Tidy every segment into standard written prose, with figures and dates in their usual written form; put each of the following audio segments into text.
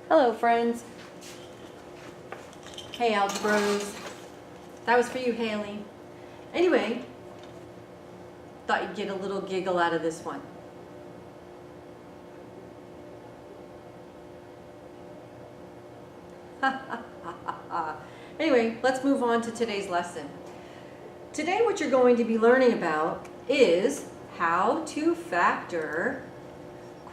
Hello, friends. Hey, Algebros. That was for you, Haley. Anyway, thought you'd get a little giggle out of this one. Anyway, let's move on to today's lesson. Today what you're going to be learning about is how to factor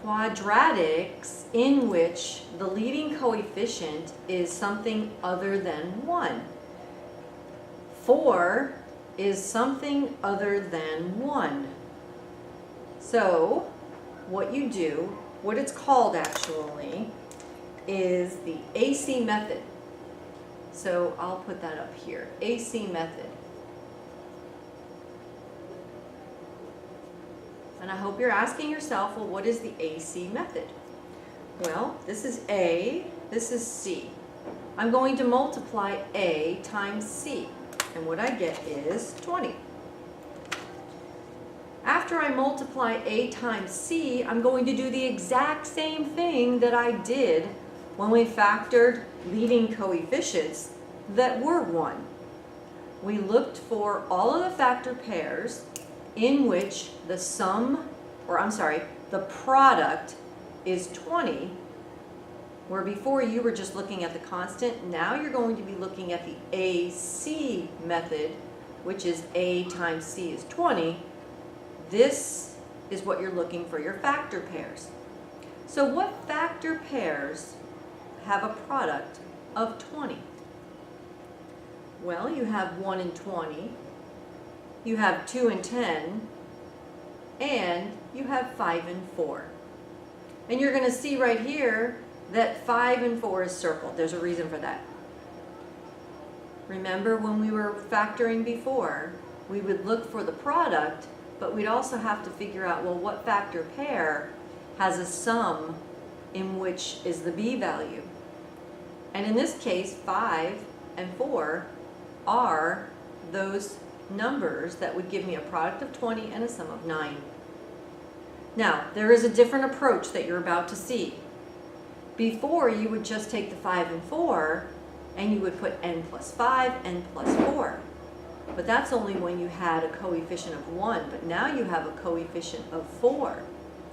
quadratics in which the leading coefficient is something other than 1. 4 is something other than 1. So what you do, what it's called actually, is the AC method. So I'll put that up here, AC method. And I hope you're asking yourself, well, what is the AC method? Well, this is A, this is C. I'm going to multiply A times C, and what I get is 20. After I multiply A times C, I'm going to do the exact same thing that I did when we factored leading coefficients that were 1. We looked for all of the factor pairs in which the product is 20, where before you were just looking at the constant. Now you're going to be looking at the AC method, which is A times C is 20. This is what you're looking for your factor pairs. So what factor pairs have a product of 20? Well, you have 1 and 20. You have 2 and 10, and you have 5 and 4. And you're going to see right here that 5 and 4 is circled. There's a reason for that. Remember when we were factoring before, we would look for the product, but we'd also have to figure out, well, what factor pair has a sum in which is the B value? And in this case, 5 and 4 are those numbers that would give me a product of 20 and a sum of 9. Now, there is a different approach that you're about to see. Before, you would just take the 5 and 4 and you would put n plus 5, n plus 4. But that's only when you had a coefficient of 1, but now you have a coefficient of 4.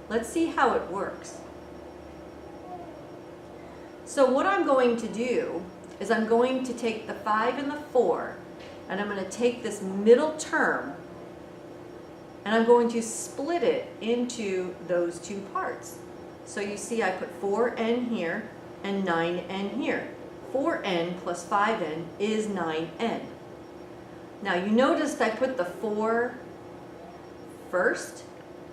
Let's see how it works. So what I'm going to do is I'm going to take the 5 and the 4, and I'm going to take this middle term and I'm going to split it into those two parts. So you see I put 4n here and 9n here. 4n plus 5n is 9n. Now you noticed I put the 4 first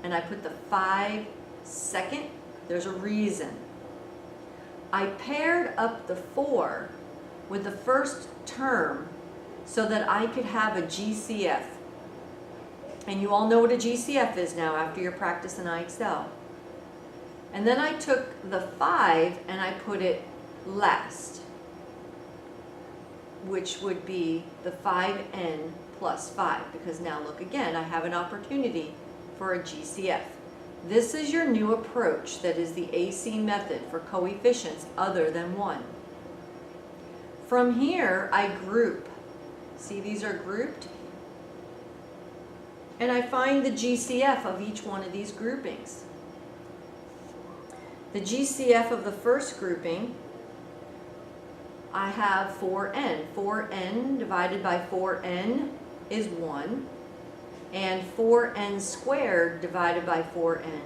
and I put the 5 second. There's a reason. I paired up the 4 with the first term so that I could have a GCF. And you all know what a GCF is now after your practice in IXL. And then I took the 5 and I put it last, which would be the 5n plus 5, because now look again, I have an opportunity for a GCF. This is your new approach that is the AC method for coefficients other than 1. From here, I group. See, these are grouped. And I find the GCF of each one of these groupings. The GCF of the first grouping, I have 4n. 4n divided by 4n is 1. And 4n squared divided by 4n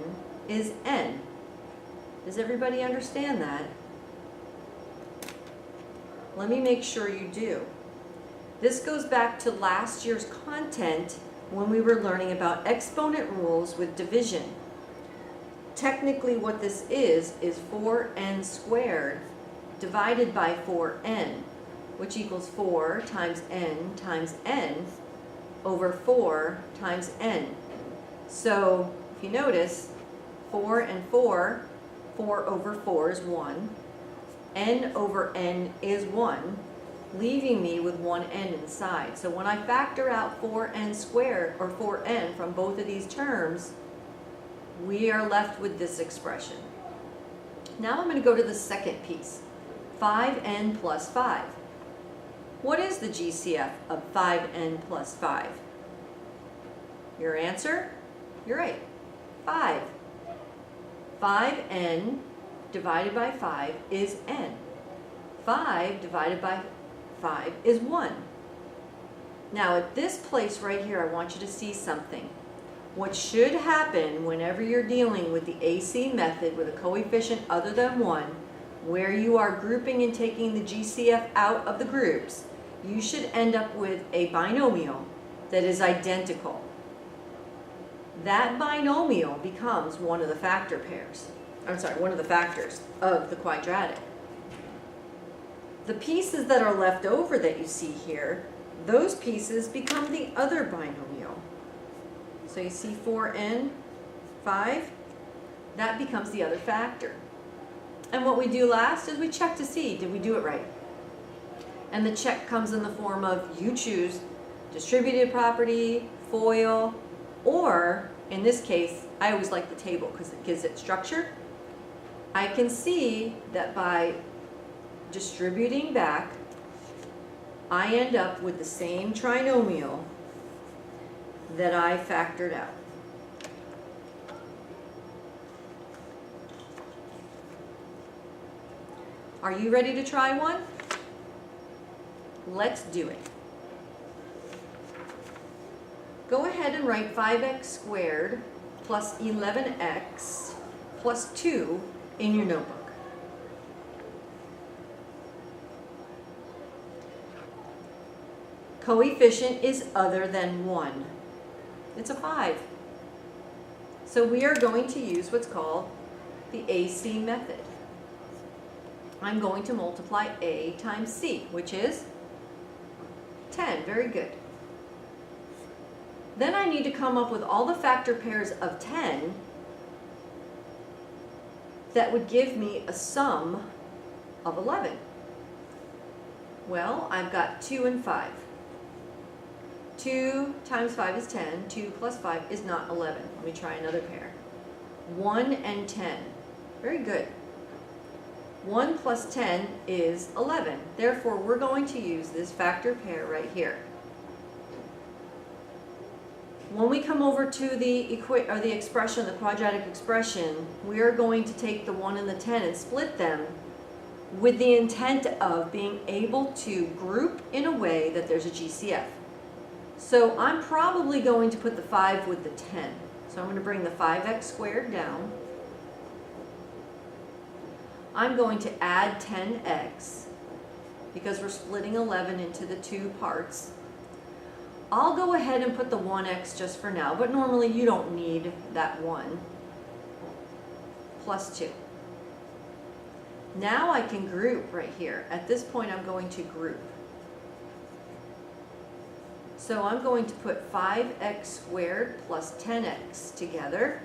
is n. Does everybody understand that? Let me make sure you do. This goes back to last year's content when we were learning about exponent rules with division. Technically what this is 4n squared divided by 4n, which equals 4 times n over 4 times n. So if you notice, 4 and 4, 4 over 4 is 1. N over n is 1, leaving me with 1n inside. So when I factor out 4n squared, or 4n, from both of these terms, we are left with this expression. Now I'm going to go to the second piece, 5n plus 5. What is the GCF of 5n plus 5? Your answer? You're right, 5. 5n divided by 5 is n. 5 divided by 5 is 1. Now at this place right here, I want you to see something. What should happen whenever you're dealing with the AC method with a coefficient other than 1, where you are grouping and taking the GCF out of the groups, you should end up with a binomial that is identical. That binomial becomes one of the factor pairs. One of the factors of the quadratic. The pieces that are left over that you see here, those pieces become the other binomial. So you see 4n, 5, that becomes the other factor. And what we do last is we check to see, did we do it right? And the check comes in the form of you choose distributed property, FOIL, or in this case, I always like the table because it gives it structure. I can see that by distributing back, I end up with the same trinomial that I factored out. Are you ready to try one? Let's do it. Go ahead and write 5x squared plus 11x plus 2 in your notebook. Coefficient is other than 1. It's a 5. So we are going to use what's called the AC method. I'm going to multiply A times C, which is 10. Very good. Then I need to come up with all the factor pairs of 10 that would give me a sum of 11. Well, I've got 2 and 5. 2 times 5 is 10. 2 plus 5 is not 11. Let me try another pair. 1 and 10. Very good. 1 plus 10 is 11. Therefore, we're going to use this factor pair right here. When we come over to the expression, the quadratic expression, we are going to take the 1 and the 10 and split them with the intent of being able to group in a way that there's a GCF. So I'm probably going to put the 5 with the 10. So I'm going to bring the 5x squared down. I'm going to add 10x because we're splitting 11 into the two parts. I'll go ahead and put the 1x just for now, but normally you don't need that 1. Plus 2. Now I can group right here. At this point I'm going to group. So I'm going to put 5x squared plus 10x together.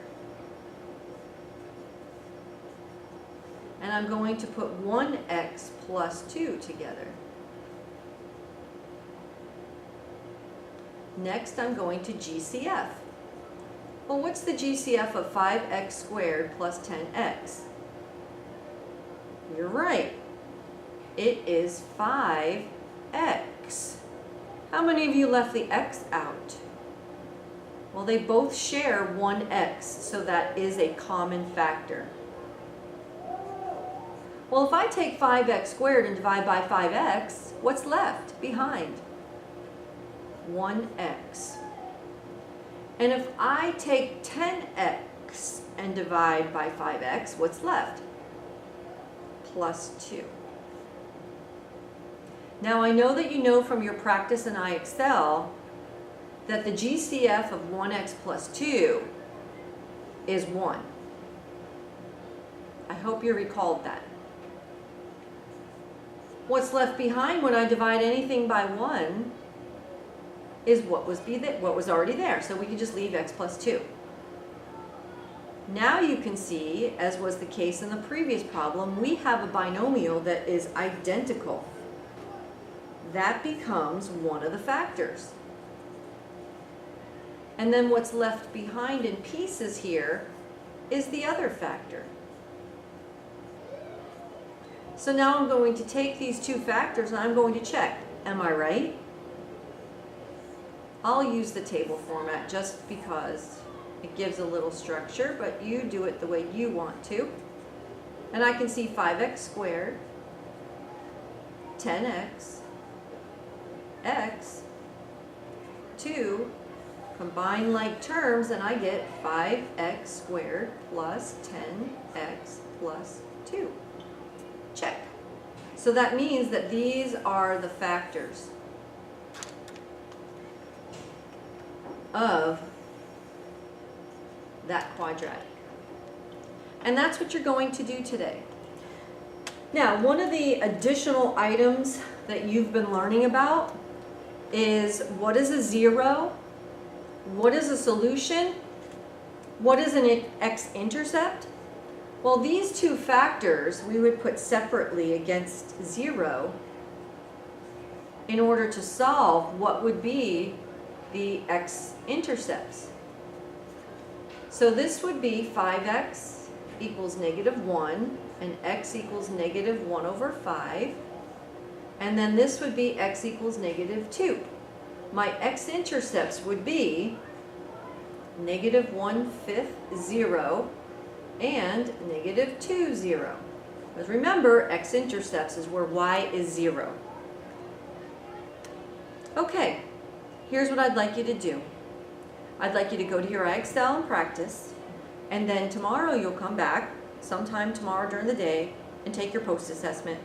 And I'm going to put 1x plus 2 together. Next, I'm going to GCF. Well, what's the GCF of 5x squared plus 10x? You're right. It is 5x. How many of you left the x out? Well, they both share 1x, so that is a common factor. Well, if I take 5x squared and divide by 5x, what's left behind? 1x. And if I take 10x and divide by 5x, what's left? Plus 2. Now I know that you know from your practice in iExcel that the GCF of 1x plus 2 is 1. I hope you recalled that. What's left behind when I divide anything by 1 is what was already there. So we can just leave x plus 2. Now you can see, as was the case in the previous problem, we have a binomial that is identical. That becomes one of the factors. And then what's left behind in pieces here is the other factor. So now I'm going to take these two factors and I'm going to check. Am I right? I'll use the table format just because it gives a little structure, but you do it the way you want to. And I can see 5x squared, 10x, x, 2, combine like terms, and I get 5x squared plus 10x plus 2. Check. So that means that these are the factors of that quadratic. And that's what you're going to do today. Now, one of the additional items that you've been learning about is what is a zero, what is a solution, what is an x-intercept. Well, these two factors we would put separately against 0 in order to solve what would be the x-intercepts. So this would be 5x equals -1 and x equals -1/5. And then this would be x equals -2. My x-intercepts would be -1/5, 0, and -2, 0. Because remember, x-intercepts is where y is 0. Okay, here's what I'd like you to do. I'd like you to go to your iExcel and practice, and then tomorrow you'll come back, sometime tomorrow during the day, and take your post-assessment.